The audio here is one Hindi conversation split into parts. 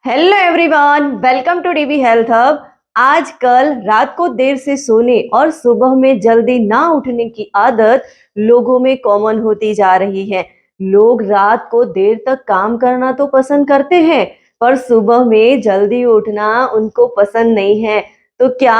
Hello everyone, welcome to DB health hub. आजकल रात को देर से सोने और सुबह में जल्दी ना उठने की आदत लोगों में कॉमन होती जा रही है। लोग रात को देर तक काम करना तो पसंद करते हैं, पर सुबह में जल्दी उठना उनको पसंद नहीं है। तो क्या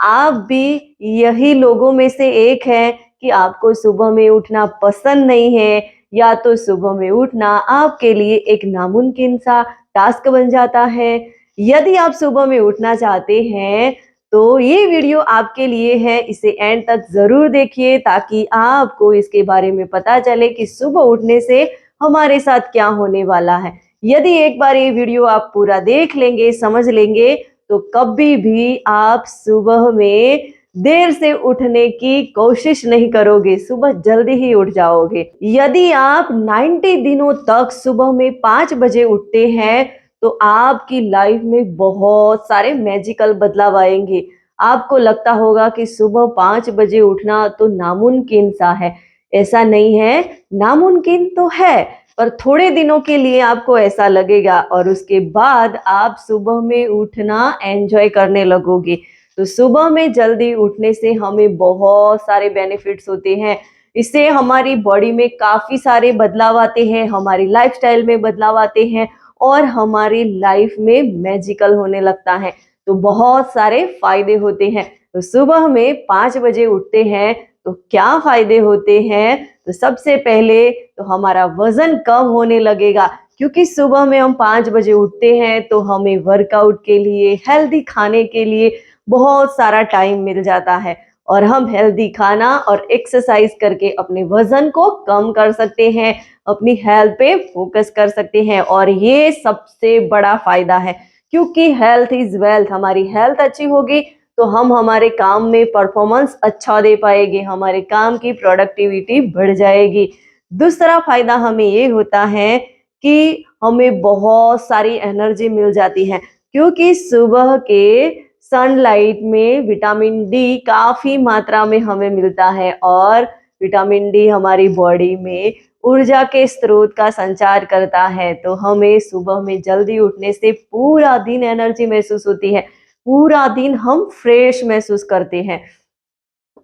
आप भी यही लोगों में से एक हैं कि आपको सुबह में उठना पसंद नहीं है, या तो सुबह में उठना आपके लिए एक नामुमकिन सा टास्क बन जाता है? यदि आप सुबह में उठना चाहते हैं तो ये वीडियो आपके लिए है, इसे एंड तक जरूर देखिए ताकि आपको इसके बारे में पता चले कि सुबह उठने से हमारे साथ क्या होने वाला है। यदि एक बार ये वीडियो आप पूरा देख लेंगे, समझ लेंगे, तो कभी भी आप सुबह में देर से उठने की कोशिश नहीं करोगे, सुबह जल्दी ही उठ जाओगे। यदि आप 90 दिनों तक सुबह में 5 बजे उठते हैं तो आपकी लाइफ में बहुत सारे मैजिकल बदलाव आएंगे। आपको लगता होगा कि सुबह 5 बजे उठना तो नामुमकिन सा है। ऐसा नहीं है, नामुमकिन तो है, पर थोड़े दिनों के लिए आपको ऐसा लगेगा और उसके बाद आप सुबह में उठना एंजॉय करने लगोगे। तो सुबह में जल्दी उठने से हमें बहुत सारे बेनिफिट्स होते हैं। इससे हमारी बॉडी में काफी सारे बदलाव आते हैं, हमारी लाइफस्टाइल में बदलाव आते हैं और हमारी लाइफ में मैजिकल होने लगता है। तो बहुत सारे फायदे होते हैं। तो सुबह में 5 बजे उठते हैं तो क्या फायदे होते हैं? तो सबसे पहले तो हमारा वजन कम होने लगेगा, क्योंकि सुबह में हम 5 बजे उठते हैं तो हमें वर्कआउट के लिए, हेल्दी खाने के लिए बहुत सारा टाइम मिल जाता है और हम हेल्दी खाना और एक्सरसाइज करके अपने वजन को कम कर सकते हैं, अपनी हेल्थ पे फोकस कर सकते हैं। और ये सबसे बड़ा फायदा है, क्योंकि हेल्थ इज वेल्थ। हमारी हेल्थ अच्छी होगी तो हम हमारे काम में परफॉर्मेंस अच्छा दे पाएंगे, हमारे काम की प्रोडक्टिविटी बढ़ जाएगी। दूसरा फायदा हमें ये होता है कि हमें बहुत सारी एनर्जी मिल जाती है, क्योंकि सुबह के सनलाइट में विटामिन डी काफी मात्रा में हमें मिलता है और विटामिन डी हमारी बॉडी में ऊर्जा के स्रोत का संचार करता है। तो हमें सुबह में जल्दी उठने से पूरा दिन एनर्जी महसूस होती है, पूरा दिन हम फ्रेश महसूस करते हैं।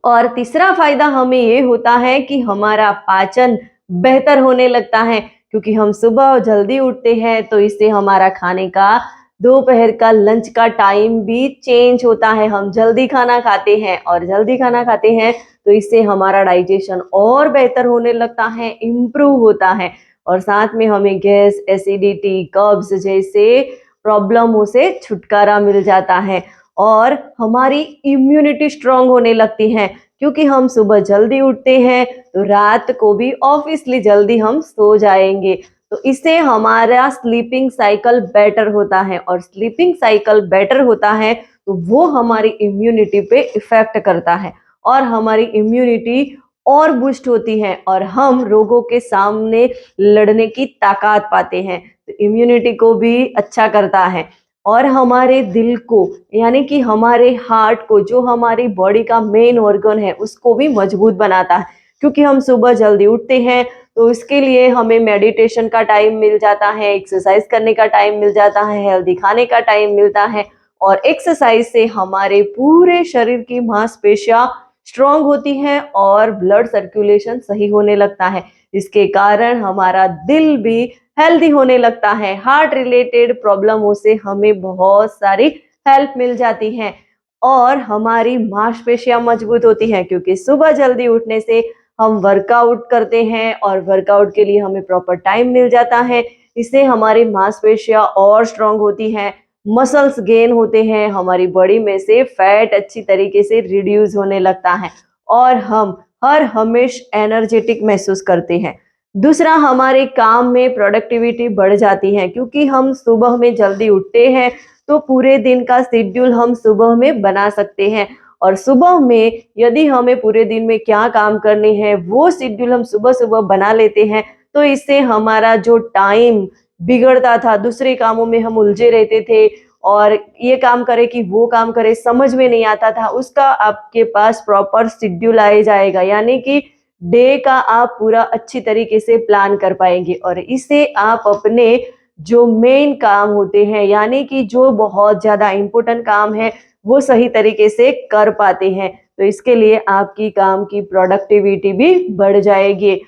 और तीसरा फायदा हमें ये होता है कि हमारा पाचन बेहतर होने लगता है, क्योंकि हम सुबह जल्दी उठते हैं तो इससे हमारा खाने का, दोपहर का लंच का टाइम भी चेंज होता है। हम जल्दी खाना खाते हैं और जल्दी खाना खाते हैं तो इससे हमारा डाइजेशन और बेहतर होने लगता है, इम्प्रूव होता है। और साथ में हमें गैस, एसिडिटी, कब्ज जैसे प्रॉब्लमों से छुटकारा मिल जाता है और हमारी इम्यूनिटी स्ट्रांग होने लगती है, क्योंकि हम सुबह जल्दी उठते हैं तो रात को भी ऑब्वियसली जल्दी हम सो जाएंगे। तो इससे हमारा स्लीपिंग साइकिल बेटर होता है और स्लीपिंग साइकिल बेटर होता है तो वो हमारी इम्यूनिटी पे इफेक्ट करता है और हमारी इम्यूनिटी और बूस्ट होती है और हम रोगों के सामने लड़ने की ताकत पाते हैं। तो इम्यूनिटी को भी अच्छा करता है और हमारे दिल को, यानी कि हमारे हार्ट को, जो हमारी बॉडी का मेन ऑर्गन है, उसको भी मजबूत बनाता है। क्योंकि हम सुबह जल्दी उठते हैं तो इसके लिए हमें मेडिटेशन का टाइम मिल जाता है, एक्सरसाइज करने का टाइम मिल जाता है, हेल्दी खाने का टाइम मिलता है। और एक्सरसाइज से हमारे पूरे शरीर की मांसपेशियां स्ट्रांग होती हैं और ब्लड सर्कुलेशन सही होने लगता है। इसके कारण हमारा दिल भी हेल्दी होने लगता है। हार्ट रिलेटेड प्रॉब्लमों से हमें बहुत सारी हेल्प मिल जाती है और हमारी मांसपेशियां मजबूत होती हैं, क्योंकि सुबह जल्दी उठने से हम वर्कआउट करते हैं और वर्कआउट के लिए हमें प्रॉपर टाइम मिल जाता है। इससे हमारी मांसपेशियां और स्ट्रांग होती हैं, मसल्स गेन होते हैं, हमारी बॉडी में से फैट अच्छी तरीके से रिड्यूस होने लगता है और हम हर हमेशा एनर्जेटिक महसूस करते हैं। दूसरा, हमारे काम में प्रोडक्टिविटी बढ़ जाती है, क्योंकि हम सुबह में जल्दी उठते हैं तो पूरे दिन का शेड्यूल हम सुबह में बना सकते हैं और सुबह में यदि हमें पूरे दिन में क्या काम करने हैं वो शेड्यूल हम सुबह सुबह बना लेते हैं तो इससे हमारा जो टाइम बिगड़ता था, दूसरे कामों में हम उलझे रहते थे और ये काम करे कि वो काम करे समझ में नहीं आता था, उसका आपके पास प्रॉपर शेड्यूल आ जाएगा, यानी कि डे का आप पूरा अच्छी तरीके से प्लान कर पाएंगे और इससे आप अपने जो मेन काम होते हैं, यानी कि जो बहुत ज़्यादा इम्पोर्टेंट काम है वो सही तरीके से कर पाते हैं। तो इसके लिए आपकी काम की प्रोडक्टिविटी भी बढ़ जाएगी।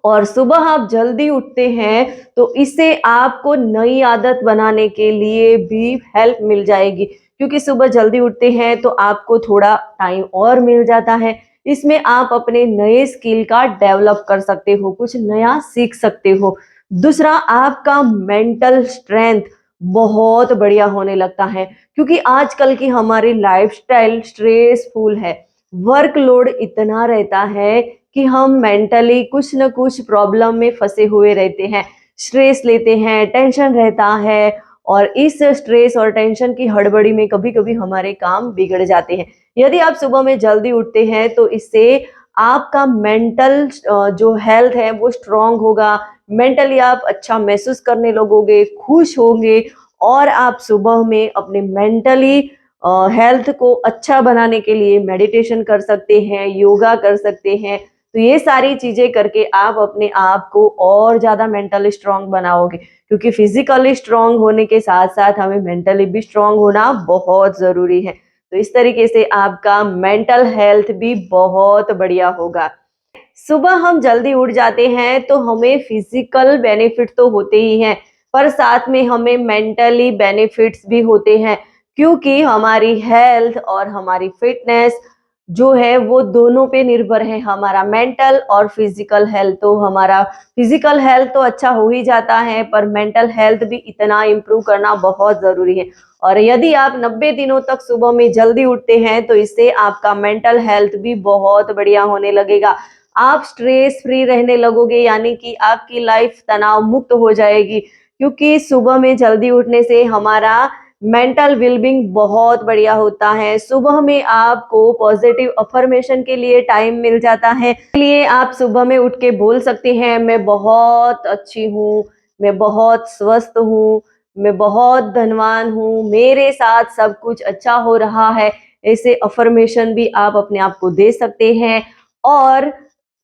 और सुबह आप जल्दी उठते हैं तो इससे आपको नई आदत बनाने के लिए भी हेल्प मिल जाएगी, क्योंकि सुबह जल्दी उठते हैं तो आपको थोड़ा टाइम और मिल जाता है। इसमें आप अपने नए स्किल का डेवलप कर सकते हो, कुछ नया सीख सकते हो। दूसरा, आपका मेंटल स्ट्रेंथ बहुत बढ़िया होने लगता है, क्योंकि आजकल की हमारी लाइफस्टाइल स्ट्रेसफुल है। वर्कलोड इतना रहता है कि हम मेंटली कुछ न कुछ प्रॉब्लम में फंसे हुए रहते हैं, स्ट्रेस लेते हैं, टेंशन रहता है, और इस स्ट्रेस और टेंशन की हड़बड़ी में कभी-कभी हमारे काम बिगड़ जाते हैं। यदि आप सुबह में जल्दी उठते हैं तो इससे आपका मेंटल जो हेल्थ है वो स्ट्रांग होगा, मेंटली आप अच्छा महसूस करने लगोगे, खुश होंगे, और आप सुबह में अपने मेंटली हेल्थ को अच्छा बनाने के लिए मेडिटेशन कर सकते हैं, योगा कर सकते हैं। तो ये सारी चीजें करके आप अपने आप को और ज्यादा मेंटली स्ट्रांग बनाओगे, क्योंकि फिजिकली स्ट्रांग होने के साथ साथ हमें मेंटली भी स्ट्रांग होना बहुत जरूरी है। तो इस तरीके से आपका मेंटल हेल्थ भी बहुत बढ़िया होगा। सुबह हम जल्दी उठ जाते हैं तो हमें फिजिकल बेनिफिट तो होते ही हैं, पर साथ में हमें मेंटली बेनिफिट्स भी होते हैं, क्योंकि हमारी हेल्थ और हमारी फिटनेस जो है वो दोनों पे निर्भर है। हमारा मेंटल और फिजिकल हेल्थ, तो हमारा फिजिकल हेल्थ तो अच्छा हो ही जाता है, पर मेंटल हेल्थ भी इतना इम्प्रूव करना बहुत जरूरी है। और यदि आप 90 दिनों तक सुबह में जल्दी उठते हैं तो इससे आपका मेंटल हेल्थ भी बहुत बढ़िया होने लगेगा। आप स्ट्रेस फ्री रहने लगोगे, यानी कि आपकी लाइफ तनाव मुक्त हो जाएगी, क्योंकि सुबह में जल्दी उठने से हमारा मेंटल वेलबींग बहुत बढ़िया होता है। सुबह में आपको पॉजिटिव अफर्मेशन के लिए टाइम मिल जाता है, इसलिए आप सुबह में उठ के बोल सकते हैं, मैं बहुत अच्छी हूँ, मैं बहुत स्वस्थ हूँ, मैं बहुत धनवान हूँ, मेरे साथ सब कुछ अच्छा हो रहा है। ऐसे अफर्मेशन भी आप अपने आप को दे सकते हैं। और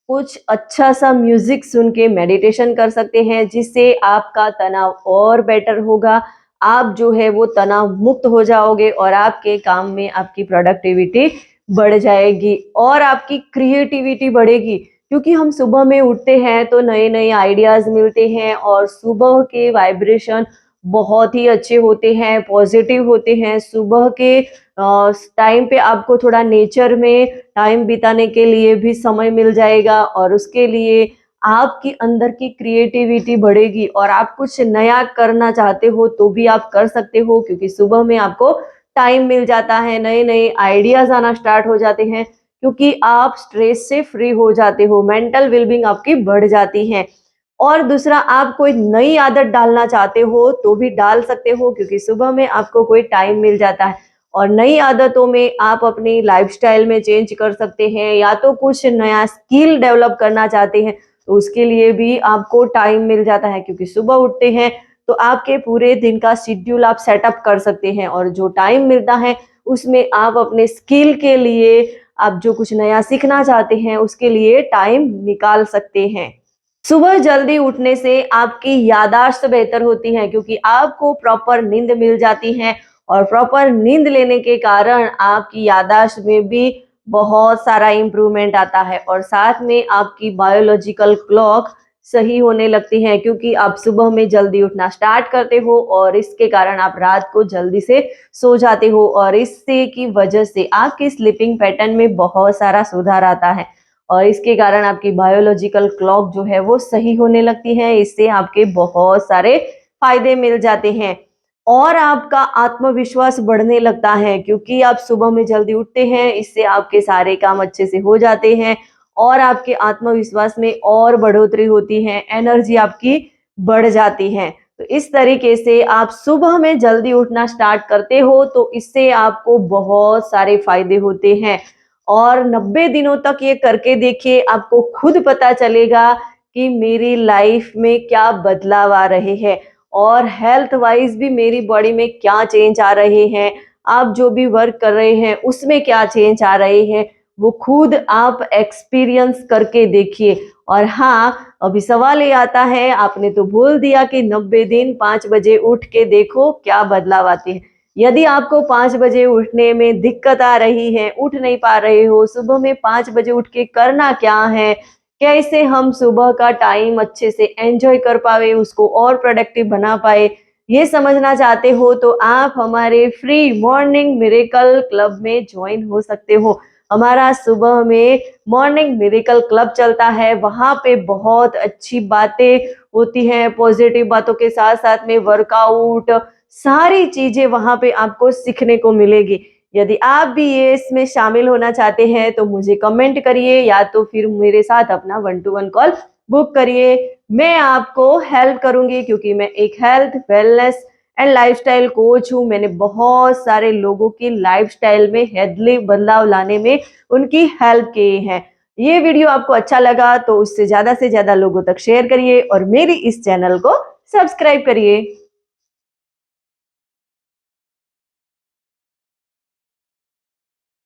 कुछ अच्छा सा म्यूजिक सुन के मेडिटेशन कर सकते हैं, जिससे आपका तनाव और बेटर होगा। आप जो है वो तनाव मुक्त हो जाओगे और आपके काम में आपकी प्रोडक्टिविटी बढ़ जाएगी और आपकी क्रिएटिविटी बढ़ेगी, क्योंकि हम सुबह में उठते हैं तो नए नए आइडियाज मिलते हैं, और सुबह के वाइब्रेशन बहुत ही अच्छे होते हैं, पॉजिटिव होते हैं। सुबह के टाइम पे आपको थोड़ा नेचर में टाइम बिताने के लिए भी समय मिल जाएगा, और उसके लिए आपकी अंदर की क्रिएटिविटी बढ़ेगी, और आप कुछ नया करना चाहते हो तो भी आप कर सकते हो, क्योंकि सुबह में आपको टाइम मिल जाता है, नए नए आइडियाज आना स्टार्ट हो जाते हैं, क्योंकि आप स्ट्रेस से फ्री हो जाते हो, मेंटल वेलबींग आपकी बढ़ जाती है। और दूसरा, आप कोई नई आदत डालना चाहते हो तो भी डाल सकते हो, क्योंकि सुबह में आपको कोई टाइम मिल जाता है। और नई आदतों में आप अपनी लाइफस्टाइल में चेंज कर सकते हैं, या तो कुछ नया स्किल डेवलप करना चाहते हैं तो उसके लिए भी आपको टाइम मिल जाता है, क्योंकि सुबह उठते हैं तो आपके पूरे दिन का शेड्यूल आप सेटअप कर सकते हैं, और जो टाइम मिलता है उसमें आप अपने स्किल के लिए, आप जो कुछ नया सीखना चाहते हैं उसके लिए टाइम निकाल सकते हैं। सुबह जल्दी उठने से आपकी याददाश्त बेहतर होती है, क्योंकि आपको प्रॉपर नींद मिल जाती है, और प्रॉपर नींद लेने के कारण आपकी याददाश्त में भी बहुत सारा इम्प्रूवमेंट आता है, और साथ में आपकी बायोलॉजिकल क्लॉक सही होने लगती है, क्योंकि आप सुबह में जल्दी उठना स्टार्ट करते हो, और इसके कारण आप रात को जल्दी से सो जाते हो, और इससे की वजह से आपकी स्लीपिंग पैटर्न में बहुत सारा सुधार आता है, और इसके कारण आपकी बायोलॉजिकल क्लॉक जो है वो सही होने लगती है। इससे आपके बहुत सारे फायदे मिल जाते हैं, और आपका आत्मविश्वास बढ़ने लगता है, क्योंकि आप सुबह में जल्दी उठते हैं, इससे आपके सारे काम अच्छे से हो जाते हैं, और आपके आत्मविश्वास में और बढ़ोतरी होती है, एनर्जी आपकी बढ़ जाती है। तो इस तरीके से आप सुबह में जल्दी उठना स्टार्ट करते हो तो इससे आपको बहुत सारे फायदे होते हैं, और 90 दिनों तक ये करके देखिए, आपको खुद पता चलेगा कि मेरी लाइफ में क्या बदलाव आ रहे हैं, और हेल्थ वाइज भी मेरी बॉडी में क्या चेंज आ रहे हैं। आप जो भी वर्क कर रहे हैं उसमें क्या चेंज आ रहे हैं, वो खुद आप एक्सपीरियंस करके देखिए। और हाँ, अभी सवाल ये आता है, आपने तो बोल दिया कि 90 दिन 5 बजे उठ के देखो क्या बदलाव आते हैं। यदि आपको 5 बजे उठने में दिक्कत आ रही है, उठ नहीं पा रहे हो, सुबह में 5 बजे उठ के करना क्या है, कैसे हम सुबह का टाइम अच्छे से एंजॉय कर पाए, उसको और प्रोडक्टिव बना पाए, ये समझना चाहते हो तो आप हमारे फ्री मॉर्निंग मिरेकल क्लब में ज्वाइन हो सकते हो। हमारा सुबह में मॉर्निंग मिरेकल क्लब चलता है, वहाँ पे बहुत अच्छी बातें होती हैं, पॉजिटिव बातों के साथ साथ में वर्कआउट, सारी चीजें वहाँ पे आपको सीखने को मिलेगी। यदि आप भी ये इसमें शामिल होना चाहते हैं तो मुझे कमेंट करिए या तो फिर मेरे साथ अपना 1-to-1 कॉल बुक करिए। मैं आपको हेल्प करूंगी क्योंकि मैं एक health, wellness and lifestyle coach हूँ। मैंने बहुत सारे लोगों की लाइफस्टाइल में हेल्दी बदलाव लाने में उनकी हेल्प की है। ये वीडियो आपको अच्छा लगा तो उससे ज्यादा से ज्यादा लोगों तक शेयर करिए और मेरी इस चैनल को सब्सक्राइब करिए।